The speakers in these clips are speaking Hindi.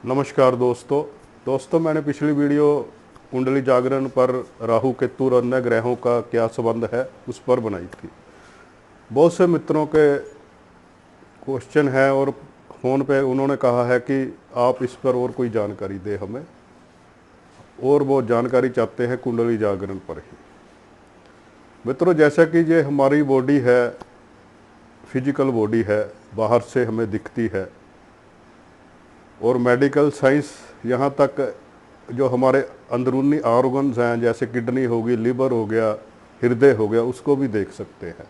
नमस्कार दोस्तों मैंने पिछली वीडियो कुंडली जागरण पर राहु केतु और अन्य ग्रहों का क्या संबंध है उस पर बनाई थी। बहुत से मित्रों के क्वेश्चन है और फ़ोन पे उन्होंने कहा है कि आप इस पर और कोई जानकारी दे हमें, और वो जानकारी चाहते हैं कुंडली जागरण पर ही। मित्रों, जैसा कि ये हमारी बॉडी है, फिजिकल बॉडी है, बाहर से हमें दिखती है, और मेडिकल साइंस यहाँ तक जो हमारे अंदरूनी ऑर्गन्स हैं जैसे किडनी होगी, लिवर हो गया, हृदय हो गया, उसको भी देख सकते हैं।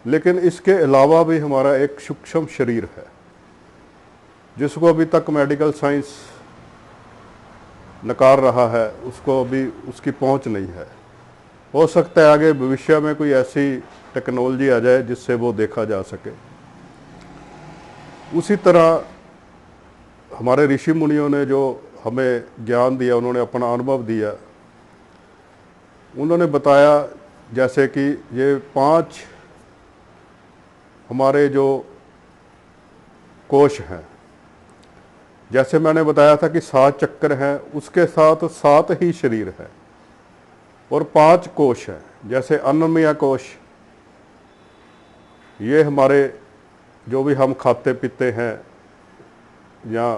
लेकिन इसके अलावा भी हमारा एक सूक्ष्म शरीर है जिसको अभी तक मेडिकल साइंस नकार रहा है, उसको अभी उसकी पहुंच नहीं है। हो सकता है आगे भविष्य में कोई ऐसी टेक्नोलॉजी आ जाए जिससे वो देखा जा सके। उसी तरह हमारे ऋषि मुनियों ने जो हमें ज्ञान दिया, उन्होंने अपना अनुभव दिया, उन्होंने बताया जैसे कि ये 5 हमारे जो कोश हैं, जैसे मैंने बताया था कि 7 चक्कर हैं, उसके साथ 7 ही शरीर हैं और 5 कोश हैं। जैसे अन्नमय कोश, ये हमारे जो भी हम खाते पीते हैं या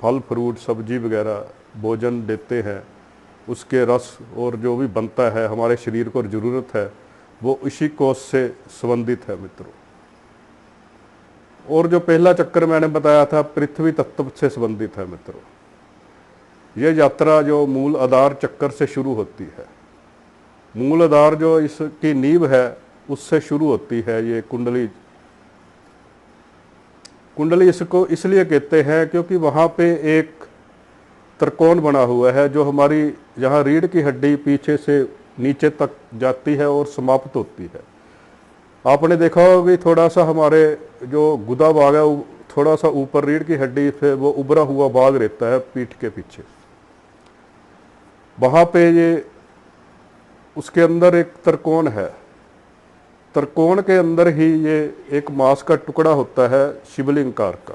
फल फ्रूट सब्जी वगैरह भोजन देते हैं, उसके रस और जो भी बनता है हमारे शरीर को ज़रूरत है, वो इसी कोश से संबंधित है मित्रों। और जो पहला चक्कर मैंने बताया था पृथ्वी तत्व से संबंधित है मित्रों। ये यात्रा जो मूल आधार चक्कर से शुरू होती है, मूल आधार जो इसकी नींव है उससे शुरू होती है। ये कुंडली इसको इसलिए कहते हैं क्योंकि वहाँ पे एक त्रिकोण बना हुआ है जो हमारी यहाँ रीढ़ की हड्डी पीछे से नीचे तक जाती है और समाप्त होती है। आपने देखा होगा कि थोड़ा सा हमारे जो गुदा भाग है थोड़ा सा ऊपर रीढ़ की हड्डी से वो उभरा हुआ भाग रहता है पीठ के पीछे, वहाँ पे ये उसके अंदर एक त्रिकोण है। त्रिकोण के अंदर ही ये एक मांस का टुकड़ा होता है शिवलिंगकार का।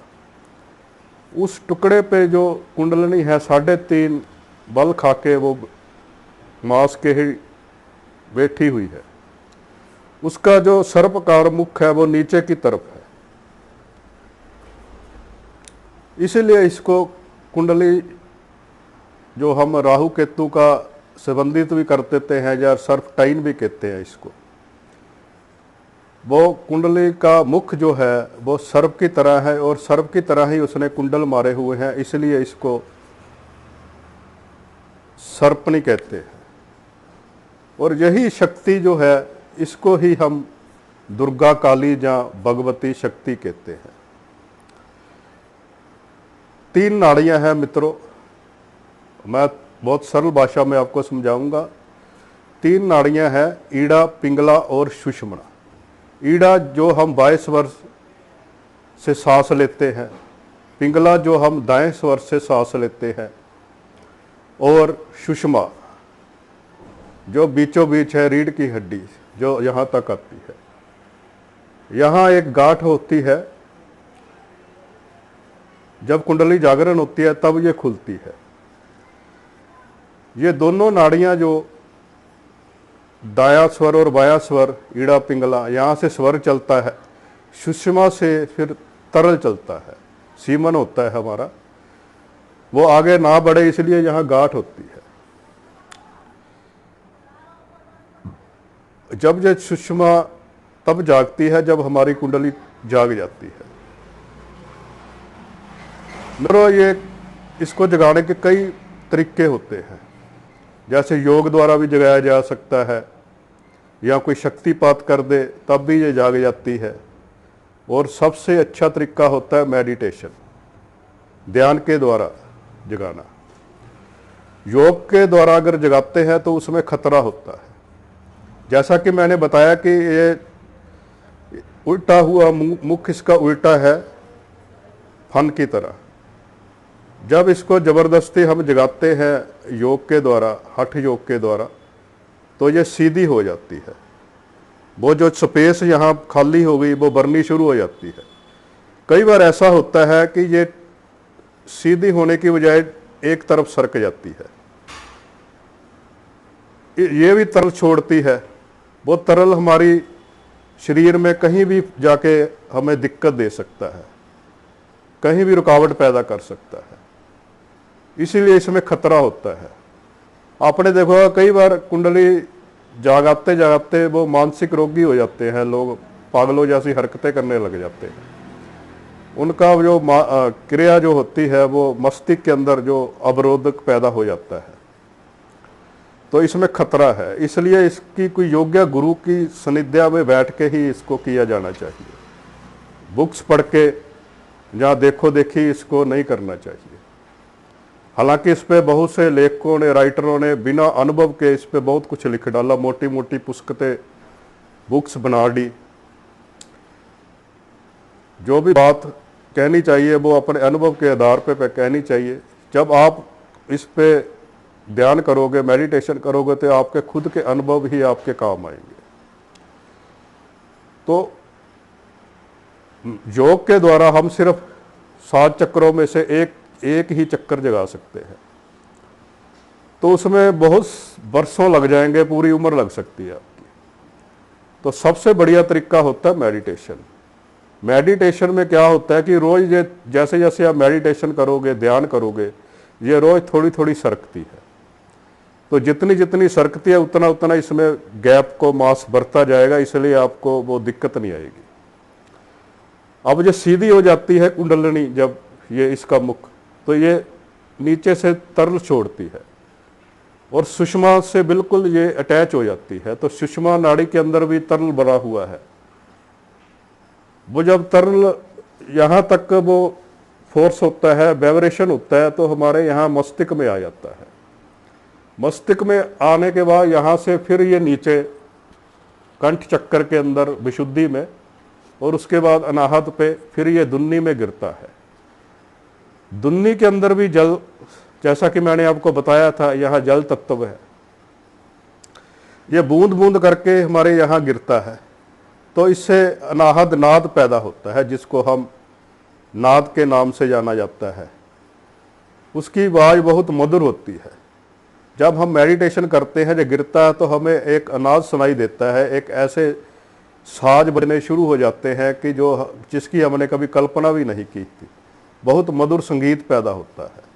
उस टुकड़े पे जो कुंडलनी है 3.5 बल खाके वो मांस के ही बैठी हुई है। उसका जो सर्पकार मुख है वो नीचे की तरफ है, इसीलिए इसको कुंडली जो हम राहु केतु का संबंधित भी कर देते हैं या सर्प टाइन भी कहते हैं इसको। वो कुंडली का मुख जो है वो सर्प की तरह है और सर्प की तरह ही उसने कुंडल मारे हुए हैं, इसलिए इसको सर्पनी कहते हैं। और यही शक्ति जो है इसको ही हम दुर्गा काली या भगवती शक्ति कहते हैं। 3 नाड़ियां हैं मित्रों, मैं बहुत सरल भाषा में आपको समझाऊंगा। 3 नाड़ियां हैं, ईड़ा, पिंगला और सुषुम्ना। ईड़ा जो हम बाएं स्वर से सांस लेते हैं, पिंगला जो हम दाएं स्वर से सांस लेते हैं, और सुषुम्ना जो बीचों बीच है रीढ़ की हड्डी जो यहाँ तक आती है। यहाँ एक गांठ होती है, जब कुंडली जागरण होती है तब ये खुलती है। ये दोनों नाड़ियाँ जो दाया स्वर और बाया स्वर, ईड़ा पिंगला, यहाँ से स्वर चलता है, सुषुम्ना से फिर तरल चलता है, सीमन होता है हमारा, वो आगे ना बढ़े इसलिए यहाँ गांठ होती है। जब ये सुषुम्ना तब जागती है जब हमारी कुंडली जाग जाती है। मेरे ये इसको जगाने के कई तरीके होते हैं, जैसे योग द्वारा भी जगाया जा सकता है, या कोई शक्तिपात कर दे तब भी ये जाग जाती है। और सबसे अच्छा तरीका होता है मेडिटेशन, ध्यान के द्वारा जगाना। योग के द्वारा अगर जगाते हैं तो उसमें खतरा होता है। जैसा कि मैंने बताया कि ये उल्टा हुआ मुख इसका उल्टा है फन की तरह। जब इसको ज़बरदस्ती हम जगाते हैं योग के द्वारा, हठ योग के द्वारा, तो ये सीधी हो जाती है। वो जो स्पेस यहाँ खाली हो गई वो भरनी शुरू हो जाती है। कई बार ऐसा होता है कि ये सीधी होने की बजाय एक तरफ सरक जाती है। ये भी तरल छोड़ती है। वो तरल हमारी शरीर में कहीं भी जाके हमें दिक्कत दे सकता है, कहीं भी रुकावट पैदा कर सकता है, इसीलिए इसमें खतरा होता है। आपने देखो कई बार कुंडली जागाते जागाते वो मानसिक रोगी हो जाते हैं लोग, पागलों जैसी हरकतें करने लग जाते हैं। उनका जो क्रिया जो होती है वो मस्तिष्क के अंदर जो अवरोधक पैदा हो जाता है, तो इसमें खतरा है। इसलिए इसकी कोई योग्य गुरु की सानिध्य में बैठ के ही इसको किया जाना चाहिए। बुक्स पढ़ के या देखो देखी इसको नहीं करना चाहिए। हालांकि इस पे बहुत से लेखकों ने, राइटरों ने बिना अनुभव के इस पे बहुत कुछ लिख डाला, मोटी मोटी पुस्तकें, बुक्स बना दी। जो भी बात कहनी चाहिए वो अपने अनुभव के आधार पे कहनी चाहिए। जब आप इस पे ध्यान करोगे, मेडिटेशन करोगे, तो आपके खुद के अनुभव ही आपके काम आएंगे। तो योग के द्वारा हम सिर्फ 7 चक्रों में से एक ही चक्कर जगा सकते हैं, तो उसमें बहुत वर्षों लग जाएंगे, पूरी उम्र लग सकती है आपकी। तो सबसे बढ़िया तरीका होता है मेडिटेशन। मेडिटेशन में क्या होता है कि रोज ये जैसे जैसे आप मेडिटेशन करोगे, ध्यान करोगे, ये रोज थोड़ी थोड़ी सरकती है। तो जितनी जितनी सरकती है उतना उतना इसमें गैप को मास बढ़ता जाएगा, इसलिए आपको वो दिक्कत नहीं आएगी। अब जो सीधी हो जाती है कुंडलिनी, जब ये इसका मुख, तो ये नीचे से तरल छोड़ती है और सुषमा से बिल्कुल ये अटैच हो जाती है। तो सुषमा नाड़ी के अंदर भी तरल भरा हुआ है। वो जब तरल यहाँ तक वो फोर्स होता है, वाइब्रेशन होता है, तो हमारे यहाँ मस्तिष्क में आ जाता है। मस्तिष्क में आने के बाद यहाँ से फिर ये नीचे कंठ चक्कर के अंदर विशुद्धि में, और उसके बाद अनाहत पे फिर ये दुन्नी में गिरता है। दुन्नी के अंदर भी जल, जैसा कि मैंने आपको बताया था, यहाँ जल तत्व है। ये बूंद बूंद करके हमारे यहाँ गिरता है, तो इससे अनाहत नाद पैदा होता है, जिसको हम नाद के नाम से जाना जाता है। उसकी आवाज बहुत मधुर होती है। जब हम मेडिटेशन करते हैं, जब गिरता है तो हमें एक अनाद सुनाई देता है, एक ऐसे साज बजने शुरू हो जाते हैं कि जिसकी हमने कभी कल्पना भी नहीं की थी। बहुत मधुर संगीत पैदा होता है।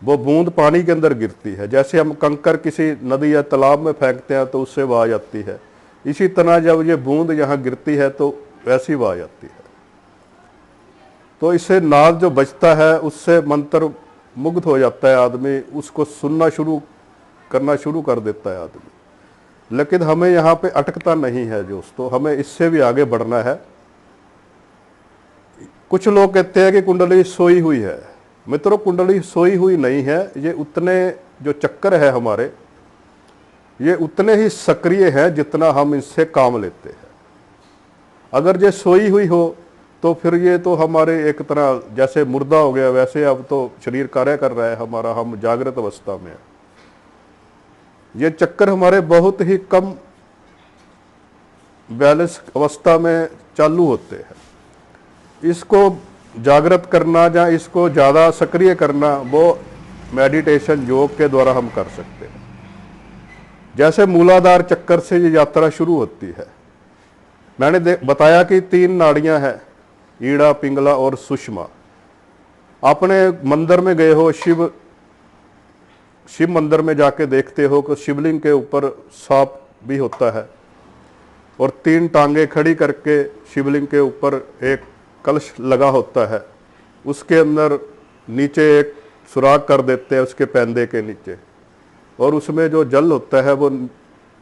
वो बूंद पानी के अंदर गिरती है, जैसे हम कंकर किसी नदी या तालाब में फेंकते हैं तो उससे आवाज आती है, इसी तरह जब ये बूंद यहाँ गिरती है तो वैसी आवाज आती है। तो इससे नाद जो बजता है उससे मंत्र मुग्ध हो जाता है आदमी, उसको सुनना करना शुरू कर देता है आदमी। लेकिन हमें यहाँ पे अटकता नहीं है दोस्तों, हमें इससे भी आगे बढ़ना है। कुछ लोग कहते हैं कि कुंडली सोई हुई है। मित्रों, कुंडली सोई हुई नहीं है। ये उतने जो चक्कर है हमारे, ये उतने ही सक्रिय है जितना हम इससे काम लेते हैं। अगर ये सोई हुई हो तो फिर ये तो हमारे एक तरह जैसे मुर्दा हो गया, वैसे अब तो शरीर कार्य कर रहा है हमारा, हम जागृत अवस्था में है। ये चक्कर हमारे बहुत ही कम बैलेंस अवस्था में चालू होते हैं। इसको जागृत करना या इसको ज़्यादा सक्रिय करना, वो मेडिटेशन योग के द्वारा हम कर सकते हैं। जैसे मूलाधार चक्कर से ये यात्रा शुरू होती है। मैंने बताया कि 3 नाड़ियां हैं, ईड़ा, पिंगला और सुषमा। आपने मंदिर में गए हो, शिव मंदिर में जाके देखते हो कि शिवलिंग के ऊपर सांप भी होता है, और 3 टांगे खड़ी करके शिवलिंग के ऊपर एक कलश लगा होता है, उसके अंदर नीचे एक सुराख कर देते हैं उसके पैंदे के नीचे, और उसमें जो जल होता है वो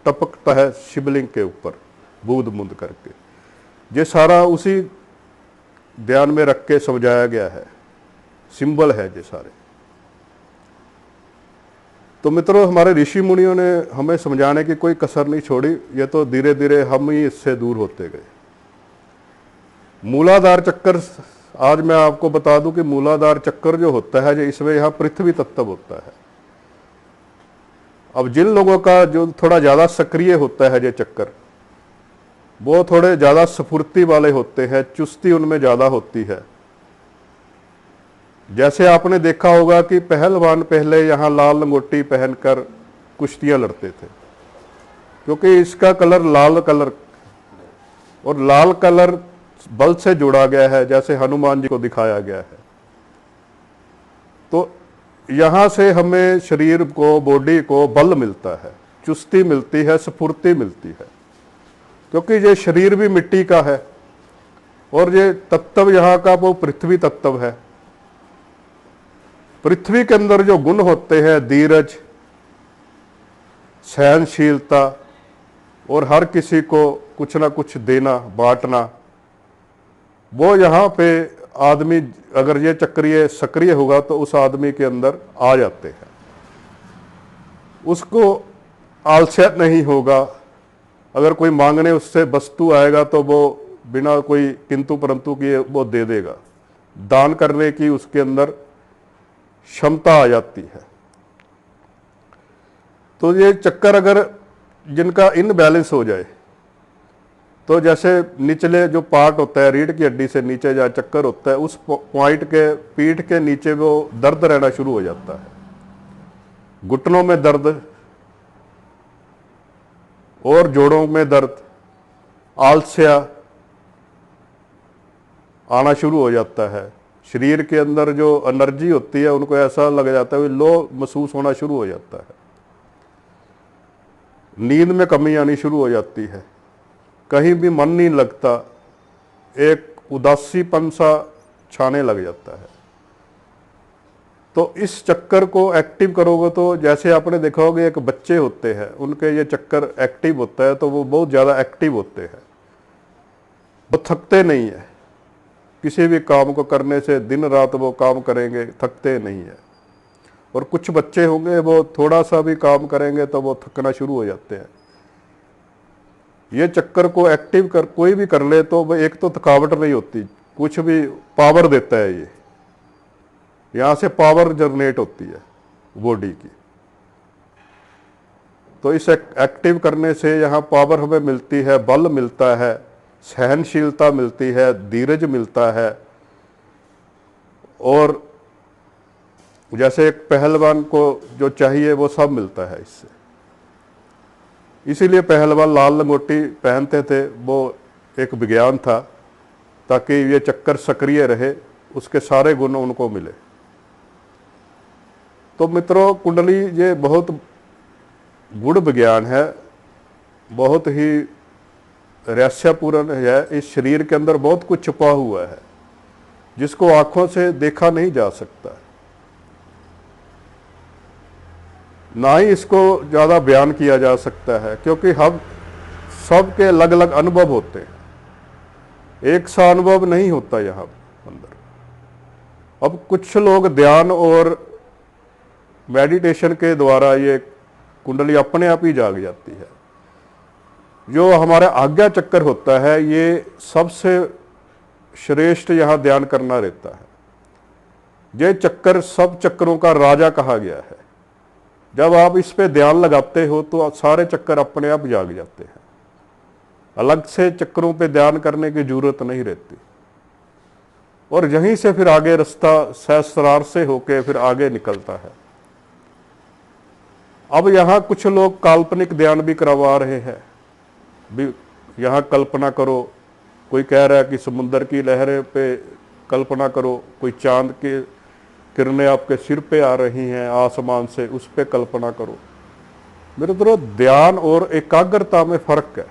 टपकता है शिवलिंग के ऊपर बूंद बूंद करके। ये सारा उसी ध्यान में रख के समझाया गया है, सिंबल है ये सारे। तो मित्रों, हमारे ऋषि मुनियों ने हमें समझाने की कोई कसर नहीं छोड़ी। ये तो धीरे धीरे हम ही इससे दूर होते गए। मूलाधार चक्कर, आज मैं आपको बता दूं कि मूलाधार चक्कर जो होता है, जो इसमें यहाँ पृथ्वी तत्व होता है। अब जिन लोगों का जो थोड़ा ज़्यादा सक्रिय होता है ये चक्कर, वो थोड़े ज़्यादा स्फूर्ति वाले होते हैं, चुस्ती उनमें ज़्यादा होती है। जैसे आपने देखा होगा कि पहलवान पहले यहाँ लाल लंगोटी पहनकर कुश्तियां लड़ते थे, क्योंकि इसका कलर लाल कलर, और लाल कलर बल से जुड़ा गया है, जैसे हनुमान जी को दिखाया गया है। तो यहां से हमें शरीर को, बॉडी को बल मिलता है, चुस्ती मिलती है, स्फूर्ति मिलती है, क्योंकि ये शरीर भी मिट्टी का है और ये तत्व यहाँ का वो पृथ्वी तत्व है। पृथ्वी के अंदर जो गुण होते हैं, धीरज, सहनशीलता और हर किसी को कुछ ना कुछ देना, बांटना, वो यहाँ पे आदमी अगर ये चक्रीय सक्रिय होगा तो उस आदमी के अंदर आ जाते हैं। उसको आलस्य नहीं होगा, अगर कोई मांगने उससे वस्तु आएगा तो वो बिना कोई किंतु परंतु किए वो दे देगा। दान करने की उसके अंदर क्षमता आ जाती है। तो ये चक्कर अगर जिनका इनबैलेंस हो जाए, तो जैसे निचले जो पार्ट होता है, रीढ़ की हड्डी से नीचे जहाँ चक्कर होता है, उस पॉइंट के पीठ के नीचे वो दर्द रहना शुरू हो जाता है, घुटनों में दर्द और जोड़ों में दर्द, आलस्य आना शुरू हो जाता है। शरीर के अंदर जो एनर्जी होती है उनको ऐसा लग जाता है, लो महसूस होना शुरू हो जाता है, नींद में कमी आनी शुरू हो जाती है, कहीं भी मन नहीं लगता, एक उदासीपन सा छाने लग जाता है। तो इस चक्कर को एक्टिव करोगे तो जैसे आपने देखा होगा एक बच्चे होते हैं, उनके ये चक्कर एक्टिव होता है तो वो बहुत ज़्यादा एक्टिव होते हैं, वो थकते नहीं है। किसी भी काम को करने से दिन रात वो काम करेंगे, थकते नहीं है। और कुछ बच्चे होंगे वो थोड़ा सा भी काम करेंगे तो वो थकना शुरू हो जाते हैं। ये चक्कर को एक्टिव कर कोई भी कर ले तो वो एक तो थकावट नहीं होती, कुछ भी पावर देता है। ये यहाँ से पावर जनरेट होती है बॉडी की। तो इस एक्टिव करने से यहाँ पावर हमें मिलती है, बल मिलता है, सहनशीलता मिलती है, धीरज मिलता है। और जैसे एक पहलवान को जो चाहिए वो सब मिलता है इससे। इसीलिए पहलवान लाल लंगोटी पहनते थे, वो एक विज्ञान था ताकि ये चक्कर सक्रिय रहे, उसके सारे गुण उनको मिले। तो मित्रों, कुंडली ये बहुत गूढ़ विज्ञान है, बहुत ही रहस्यपूर्ण है। इस शरीर के अंदर बहुत कुछ छुपा हुआ है जिसको आंखों से देखा नहीं जा सकता, ना ही इसको ज़्यादा बयान किया जा सकता है, क्योंकि हम सबके अलग अलग अनुभव होते हैं, एक सा अनुभव नहीं होता यहाँ अंदर। अब कुछ लोग ध्यान और मेडिटेशन के द्वारा ये कुंडली अपने आप ही जाग जाती है। जो हमारा आज्ञा चक्कर होता है, ये सबसे श्रेष्ठ यहाँ ध्यान करना रहता है। ये चक्कर सब चक्करों का राजा कहा गया है। जब आप इस पे ध्यान लगाते हो तो सारे चक्कर अपने आप जाग जाते हैं, अलग से चक्करों पे ध्यान करने की जरूरत नहीं रहती। और यहीं से फिर आगे रास्ता सहस्रार से होके फिर आगे निकलता है। अब यहाँ कुछ लोग काल्पनिक ध्यान भी करवा रहे हैं, भी यहाँ कल्पना करो। कोई कह रहा है कि समुद्र की लहरें पे कल्पना करो, कोई चांद की किरणें आपके सिर पे आ रही हैं आसमान से, उस पे कल्पना करो। मेरे दोस्तों, ध्यान और एकाग्रता में फर्क है।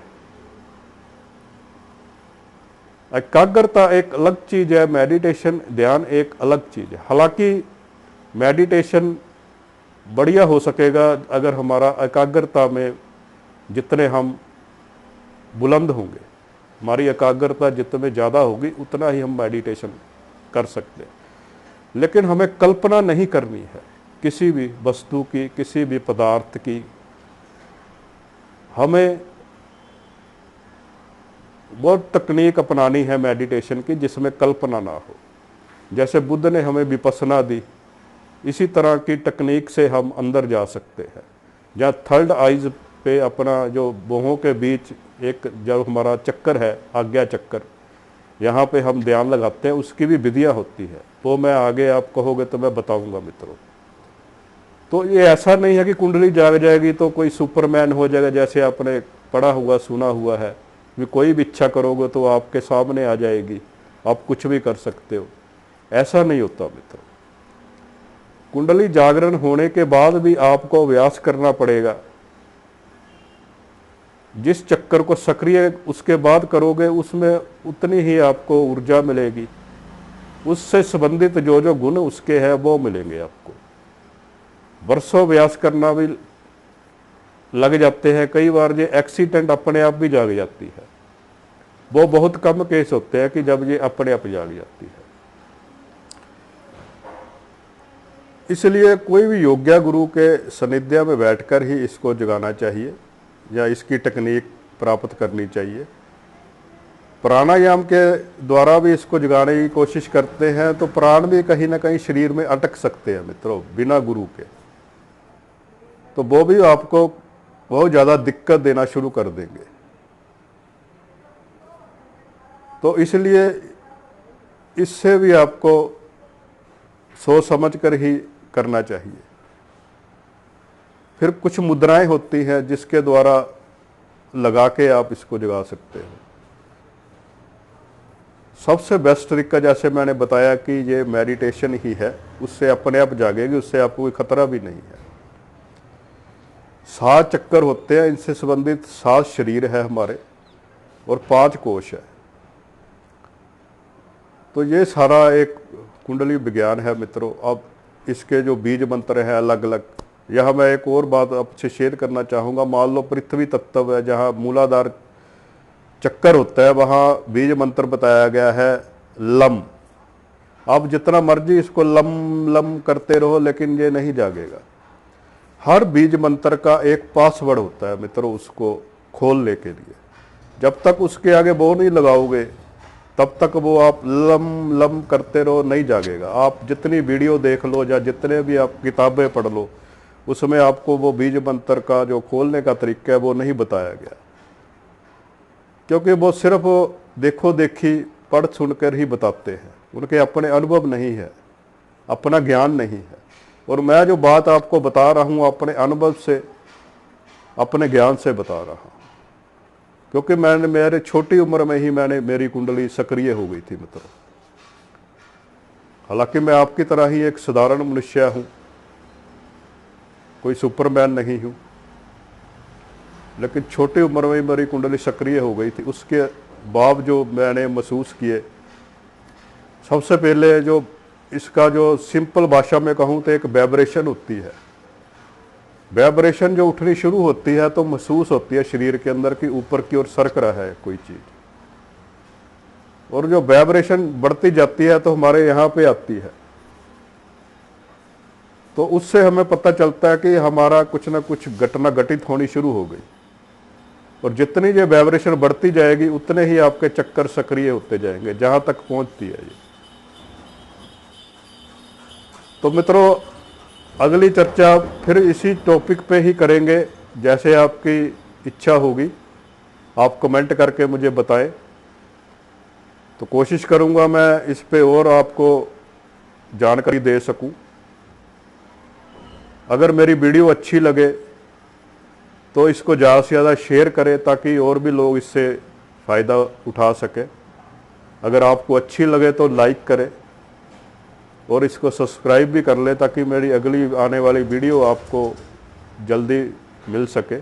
एकाग्रता एक अलग चीज है, मेडिटेशन ध्यान एक अलग चीज है। हालांकि मेडिटेशन बढ़िया हो सकेगा अगर हमारा एकाग्रता में जितने हम बुलंद होंगे, हमारी एकाग्रता जितने ज़्यादा होगी उतना ही हम मेडिटेशन कर सकते हैं। लेकिन हमें कल्पना नहीं करनी है किसी भी वस्तु की, किसी भी पदार्थ की। हमें वो तकनीक अपनानी है मेडिटेशन की जिसमें कल्पना ना हो। जैसे बुद्ध ने हमें विपस्सना दी, इसी तरह की तकनीक से हम अंदर जा सकते हैं। जहाँ थर्ड आइज पे अपना जो भौहों के बीच एक जो हमारा चक्कर है, आज्ञा चक्कर, यहाँ पे हम ध्यान लगाते हैं, उसकी भी विधियाँ होती है, तो मैं आगे आप कहोगे तो मैं बताऊंगा मित्रों। तो ये ऐसा नहीं है कि कुंडली जाग जाएगी तो कोई सुपरमैन हो जाएगा, जैसे आपने पढ़ा हुआ सुना हुआ है कि कोई भी इच्छा करोगे तो आपके सामने आ जाएगी, आप कुछ भी कर सकते हो। ऐसा नहीं होता मित्रों। कुंडली जागरण होने के बाद भी आपको अभ्यास करना पड़ेगा। जिस चक्कर को सक्रिय उसके बाद करोगे उसमें उतनी ही आपको ऊर्जा मिलेगी, उससे संबंधित जो जो गुण उसके हैं वो मिलेंगे आपको। वर्षों अभ्यास करना भी लग जाते हैं, कई बार ये एक्सीडेंट अपने आप भी जाग जाती है। वो बहुत कम केस होते हैं कि जब ये अपने आप जाग जाती है। इसलिए कोई भी योग्य गुरु के सानिध्य में बैठकर ही इसको जगाना चाहिए या इसकी टेक्निक प्राप्त करनी चाहिए। प्राणायाम के द्वारा भी इसको जगाने की कोशिश करते हैं तो प्राण भी कहीं ना कहीं शरीर में अटक सकते हैं मित्रों बिना गुरु के, तो वो भी आपको बहुत ज़्यादा दिक्कत देना शुरू कर देंगे। तो इसलिए इससे भी आपको सोच समझ कर ही करना चाहिए। फिर कुछ मुद्राएं होती हैं जिसके द्वारा लगा के आप इसको जगा सकते हो। सबसे बेस्ट तरीका जैसे मैंने बताया कि ये मेडिटेशन ही है, उससे अपने आप जागेगी, उससे आपको कोई खतरा भी नहीं है। 7 चक्कर होते हैं, इनसे संबंधित 7 शरीर है हमारे और 5 कोश है। तो ये सारा एक कुंडली विज्ञान है मित्रों। अब इसके जो बीज मंत्र है अलग अलग, यहाँ मैं एक और बात आपसे शेयर करना चाहूँगा। मान लो पृथ्वी तत्व है, जहाँ मूलाधार चक्कर होता है वहाँ बीज मंत्र बताया गया है लम। आप जितना मर्जी इसको लम लम करते रहो लेकिन ये नहीं जागेगा। हर बीज मंत्र का एक पासवर्ड होता है मित्रों, उसको खोलने के लिए। जब तक उसके आगे वो नहीं लगाओगे तब तक वो आप लम लम करते रहो, नहीं जागेगा। आप जितनी वीडियो देख लो या जितने भी आप किताबें पढ़ लो, उसमें आपको वो बीज मंत्र का जो खोलने का तरीका है वो नहीं बताया गया, क्योंकि वो सिर्फ देखो देखी पढ़ सुनकर ही बताते हैं। उनके अपने अनुभव नहीं है, अपना ज्ञान नहीं है। और मैं जो बात आपको बता रहा हूँ अपने अनुभव से, अपने ज्ञान से बता रहा हूँ, क्योंकि मैंने मेरे छोटी उम्र में ही मेरी कुंडली सक्रिय हो गई थी मित्रों। हालांकि मैं आपकी तरह ही एक साधारण मनुष्य हूँ, कोई सुपरमैन नहीं हूँ, लेकिन छोटी उम्र में मेरी कुंडली सक्रिय हो गई थी। उसके बाद जो मैंने महसूस किए, सबसे पहले जो इसका जो सिंपल भाषा में कहूँ तो एक वाइब्रेशन होती है। वाइब्रेशन जो उठनी शुरू होती है तो महसूस होती है शरीर के अंदर की ऊपर की ओर सरक रहा है कोई चीज, और जो वाइब्रेशन बढ़ती जाती है तो हमारे यहाँ पे आती है। तो उससे हमें पता चलता है कि हमारा कुछ ना कुछ घटना घटित होनी शुरू हो गई, और जितनी ये वाइब्रेशन बढ़ती जाएगी उतने ही आपके चक्कर सक्रिय होते जाएंगे जहां तक पहुंचती है ये। तो मित्रों अगली चर्चा फिर इसी टॉपिक पे ही करेंगे, जैसे आपकी इच्छा होगी आप कमेंट करके मुझे बताएं, तो कोशिश करूंगा मैं इस पे और आपको जानकारी दे सकूं। अगर मेरी वीडियो अच्छी लगे तो इसको ज़्यादा से ज़्यादा शेयर करें ताकि और भी लोग इससे फ़ायदा उठा सकें। अगर आपको अच्छी लगे तो लाइक करें और इसको सब्सक्राइब भी कर लें ताकि मेरी अगली आने वाली वीडियो आपको जल्दी मिल सके।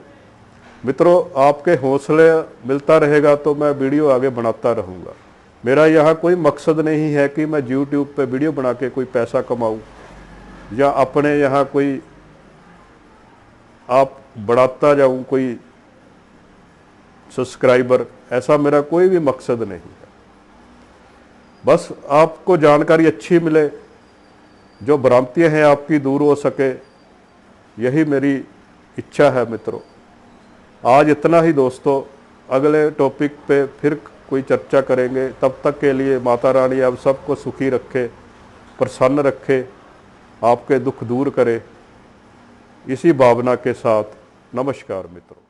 मित्रों आपके हौसले मिलता रहेगा तो मैं वीडियो आगे बनाता रहूँगा। मेरा यहाँ कोई मकसद नहीं है कि मैं YouTube पे वीडियो बना के कोई पैसा कमाऊँ या अपने यहाँ कोई आप बढ़ाता जाऊँ कोई सब्सक्राइबर, ऐसा मेरा कोई भी मकसद नहीं है। बस आपको जानकारी अच्छी मिले, जो भ्रांतियाँ हैं आपकी दूर हो सके, यही मेरी इच्छा है मित्रों। आज इतना ही दोस्तों, अगले टॉपिक पे फिर कोई चर्चा करेंगे। तब तक के लिए माता रानी आप सबको सुखी रखे, प्रसन्न रखे, आपके दुख दूर करे, इसी भावना के साथ नमस्कार मित्रों।